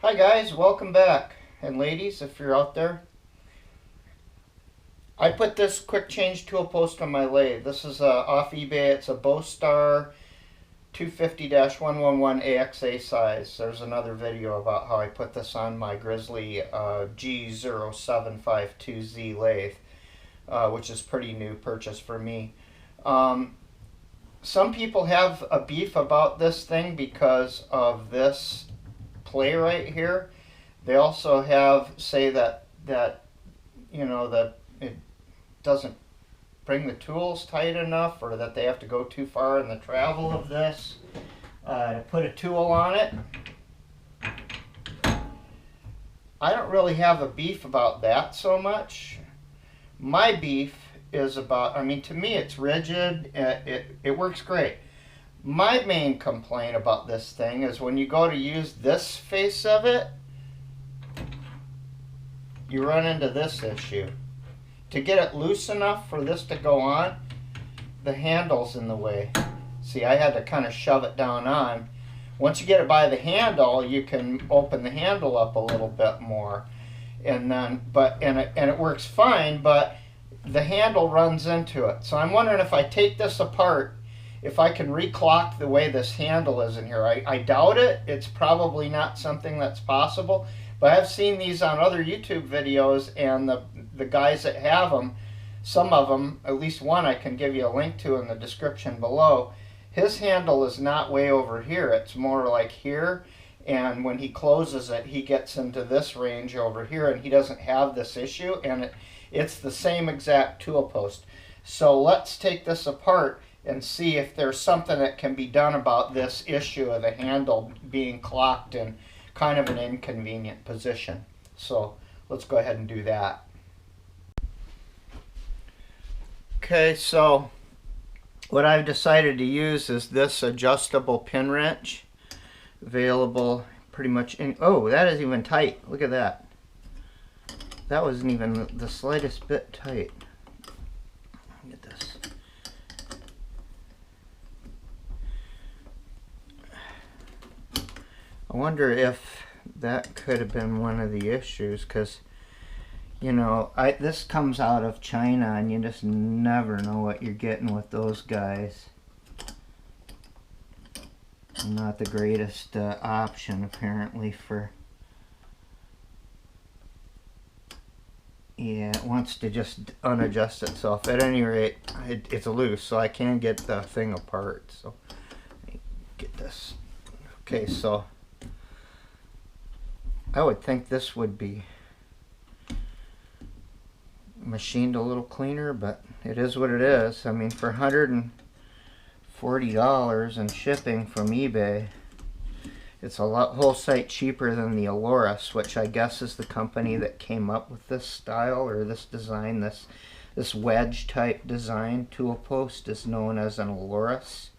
Hi guys, welcome back. And ladies, if you're out there, I put this quick change tool post on my lathe. This is off eBay. It's a Bostar 250-111 AXA size. There's another video about how I put this on my Grizzly G0752Z lathe, which is pretty new purchase for me. Some people have a beef about this thing because of this play right here. They also say that you know that it doesn't bring the tools tight enough, or that they have to go too far in the travel of this to put a tool on it. I don't really have a beef about that so much. My beef is about, to me it's rigid. It works great. My main complaint about this thing is when you go to use this face of it, you run into this issue. To get it loose enough for this to go on, the handle's in the way. See, I had to kind of shove it down on. Once you get it by the handle, you can open the handle up a little bit more. And then, and it works fine, but the handle runs into it. So I'm wondering if I take this apart, if I can reclock the way this handle is in here. I doubt it. It's probably not something that's possible. But I've seen these on other YouTube videos, and the guys that have them, some of them, at least one I can give you a link to in the description below, his handle is not way over here. It's more like here. And when he closes it, he gets into this range over here, and he doesn't have this issue. And it's the same exact tool post. So let's take this apart and see if there's something that can be done about this issue of the handle being clocked in kind of an inconvenient position. So let's go ahead and do that. Okay, so what I've decided to use is this adjustable pin wrench, available pretty much in, oh, that is even tight. Look at that. That wasn't even the slightest bit tight. Look at this. I wonder if that could have been one of the issues, because this comes out of China, and you just never know what you're getting with those guys. Not the greatest option apparently for, yeah, it wants to just unadjust itself. At any rate, it's loose, so I can get the thing apart. So let me get this. Okay, so I would think this would be machined a little cleaner, but it is what it is. I mean, for $140 and shipping from eBay, it's a whole site cheaper than the Aloris, which I guess is the company that came up with this style or this design. This wedge type design tool post is known as an Aloris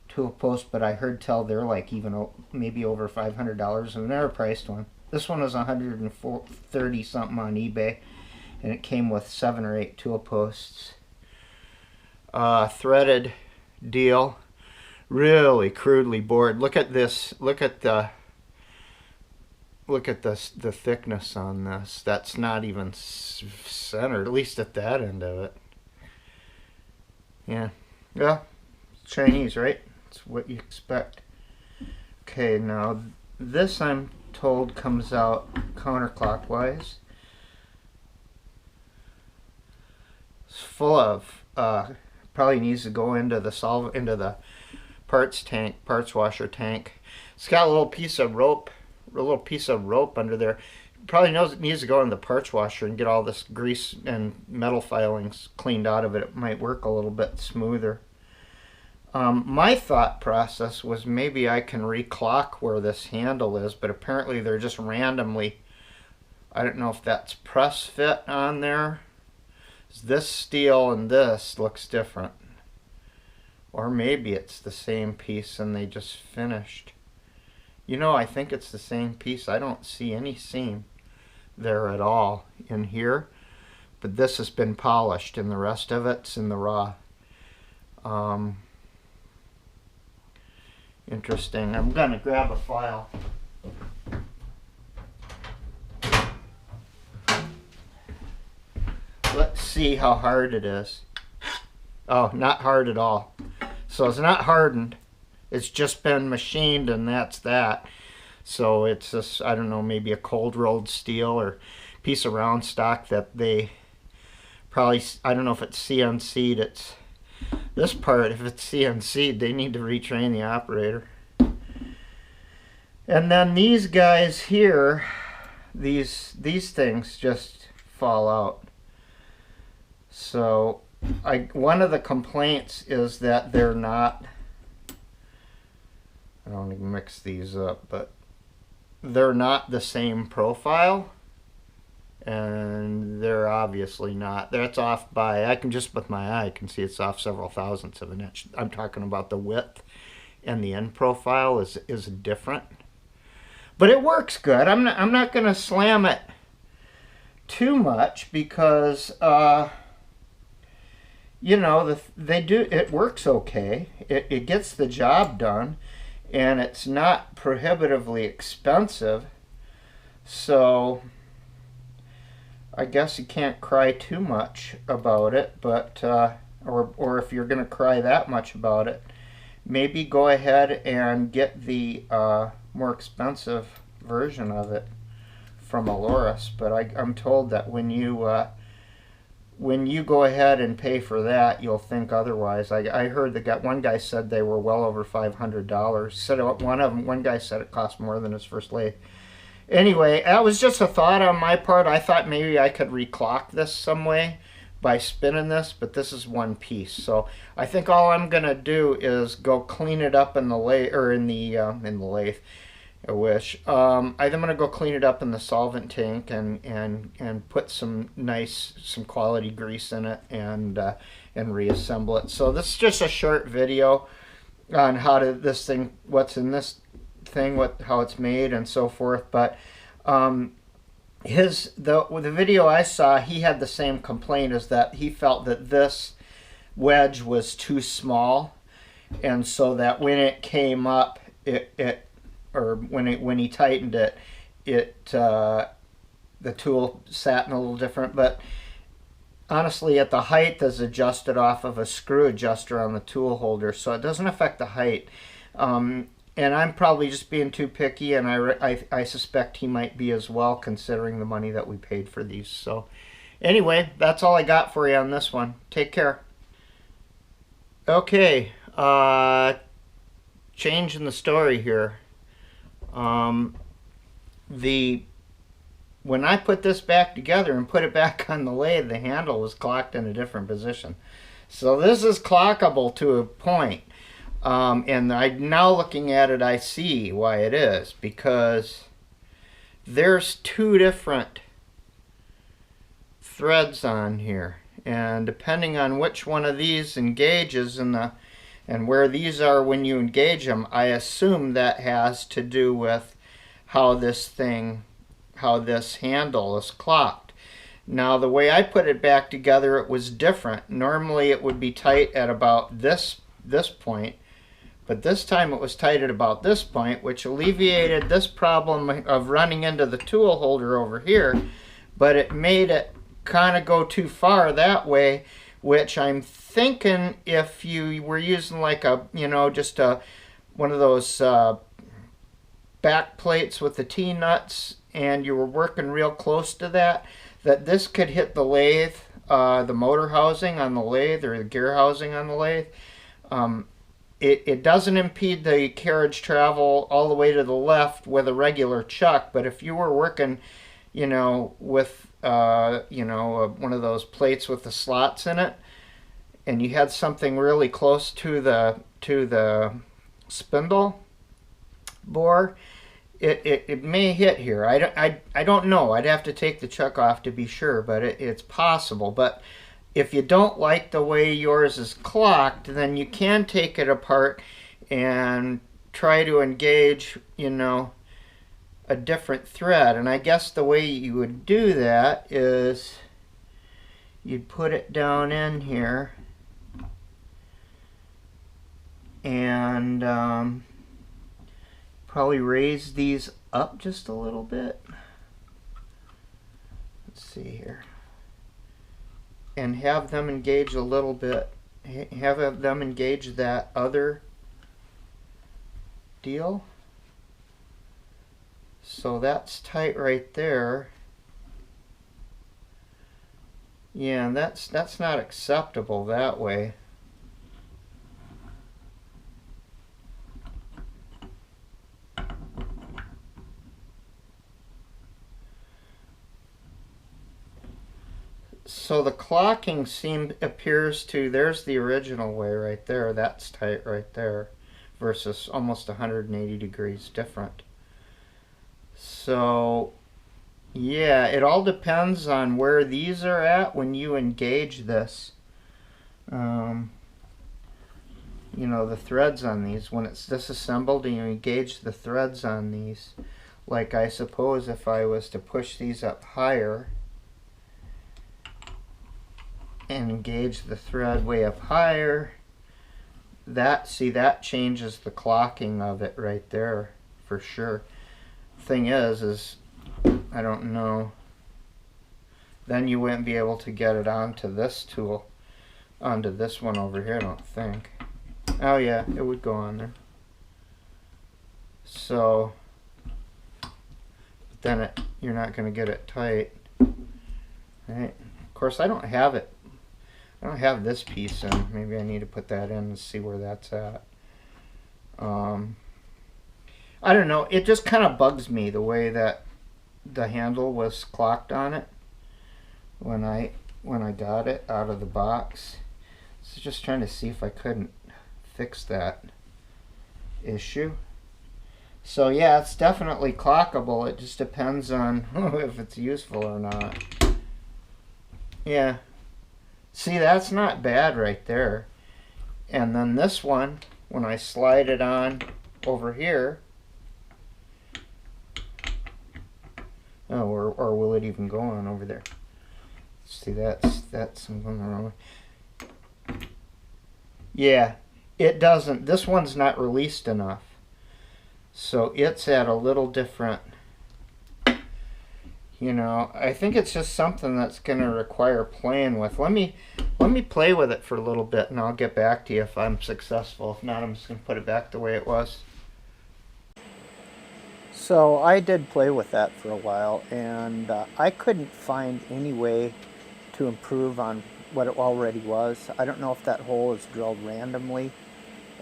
tool post, but I heard tell they're like even maybe over $500, and never priced one. This one was $130 something on eBay, and it came with 7 or 8 tool posts. Threaded deal, really crudely bored. Look at this. Look at the thickness on this. That's not even centered, at least at that end of it. Yeah, Chinese, right? It's what you expect. Okay, now this I'm told comes out counterclockwise. It's full of probably needs to go into the parts washer tank. It's got a little piece of rope under there. Probably knows it needs to go in the parts washer and get all this grease and metal filings cleaned out of it. It might work a little bit smoother. My thought process was maybe I can reclock where this handle is, but apparently they're just randomly, I don't know if that's press fit on there. This steel and this looks different. Or maybe it's the same piece and they just finished. I think it's the same piece. I don't see any seam there at all in here. But this has been polished and the rest of it's in the raw. Interesting. I'm going to grab a file. let's see how hard it is. Oh, not hard at all. So it's not hardened. It's just been machined, and that's that. So it's just, I don't know, maybe a cold rolled steel or piece of round stock that they probably, I don't know if it's CNC'd. It's this part, if it's CNC'd, they need to retrain the operator. And then these guys here, these things just fall out. So one of the complaints is that they're not, I don't want to mix these up, but they're not the same profile, and they're obviously not. That's off by, I can just with my eye can see it's off several thousandths of an inch. I'm talking about the width, and the end profile is different. But it works good. I'm not going to slam it too much because you know, it works okay. It gets the job done, and it's not prohibitively expensive. So I guess you can't cry too much about it, but or if you're going to cry that much about it, maybe go ahead and get the more expensive version of it from Aloris. But I'm told that when you go ahead and pay for that, you'll think otherwise. I heard that one guy said they were well over $500. Said one guy said it cost more than his first lathe. Anyway, that was just a thought on my part. I thought maybe I could reclock this some way by spinning this, but this is one piece. So I think all I'm gonna do is go clean it up in the lathe, or in the lathe. I wish. I'm gonna go clean it up in the solvent tank and put some quality grease in it and reassemble it. So this is just a short video on how to what's in this thing, how it's made and so forth. But the video I saw, he had the same complaint, is that he felt that this wedge was too small, and so that when it came up, when he tightened it, the tool sat in a little different. But honestly, the height is adjusted off of a screw adjuster on the tool holder, so it doesn't affect the height. And I'm probably just being too picky, and I suspect he might be as well, considering the money that we paid for these. So anyway, that's all I got for you on this one. Take care. Okay, change in the story here. When I put this back together and put it back on the lathe, the handle was clocked in a different position. So this is clockable to a point. And now looking at it, I see why it is, because there's two different threads on here, and depending on which one of these engages and where these are when you engage them, I assume that has to do with how this handle is clocked. Now the way I put it back together, it was different. Normally it would be tight at about this point, but this time it was tight at about this point, which alleviated this problem of running into the tool holder over here, but it made it kind of go too far that way, which I'm thinking if you were using like just one of those back plates with the T-nuts, and you were working real close to that this could hit the lathe, the motor housing on the lathe, or the gear housing on the lathe. It doesn't impede the carriage travel all the way to the left with a regular chuck, but if you were working, with one of those plates with the slots in it, and you had something really close to the spindle bore, it may hit here. I don't know. I'd have to take the chuck off to be sure, but it's possible. But if you don't like the way yours is clocked, then you can take it apart and try to engage, a different thread. And I guess the way you would do that is you'd put it down in here and probably raise these up just a little bit. Let's see here. and have them engage a little bit, have them engage that other deal. So that's tight right there. Yeah, that's not acceptable that way. So the clocking appears to, there's the original way right there, that's tight right there, versus almost 180 degrees different. So yeah, it all depends on where these are at when you engage this. You know, the threads on these, when it's disassembled and you engage the threads on these, like I suppose if I was to push these up higher and engage the thread way up higher, that changes the clocking of it right there for sure. Thing is I don't know, then you wouldn't be able to get it onto this tool, onto this one over here, I don't think. Oh yeah, it would go on there. So then you're not going to get it tight, right? Of course, I don't have this piece in. Maybe I need to put that in and see where that's at. I don't know. It just kind of bugs me the way that the handle was clocked on it when I got it out of the box. So just trying to see if I couldn't fix that issue. So yeah, it's definitely clockable. It just depends on if it's useful or not. Yeah. See, that's not bad right there. And then this one, when I slide it on over here, oh, or will it even go on over there? See, that's something wrong. Yeah, it doesn't. This one's not released enough. So it's at a little different, you know, I think it's just something that's going to require playing with. Let me play with it for a little bit and I'll get back to you if I'm successful. If not, I'm just going to put it back the way it was. So I did play with that for a while, and I couldn't find any way to improve on what it already was. I don't know if that hole is drilled randomly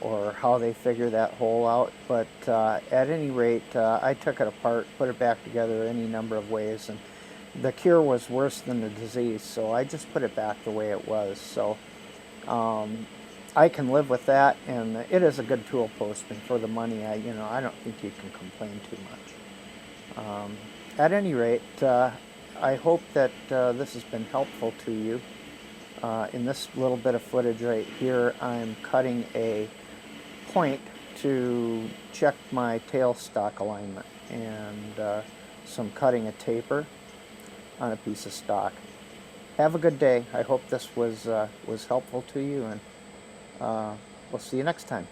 or how they figure that hole out, but at any rate, I took it apart, put it back together any number of ways, and the cure was worse than the disease, so I just put it back the way it was. So I can live with that, and it is a good tool post, and for the money, I don't think you can complain too much. At any rate, I hope that this has been helpful to you. In this little bit of footage right here, I'm cutting a point to check my tailstock alignment, and so I'm cutting a taper on a piece of stock. Have a good day. I hope this was helpful to you, and we'll see you next time.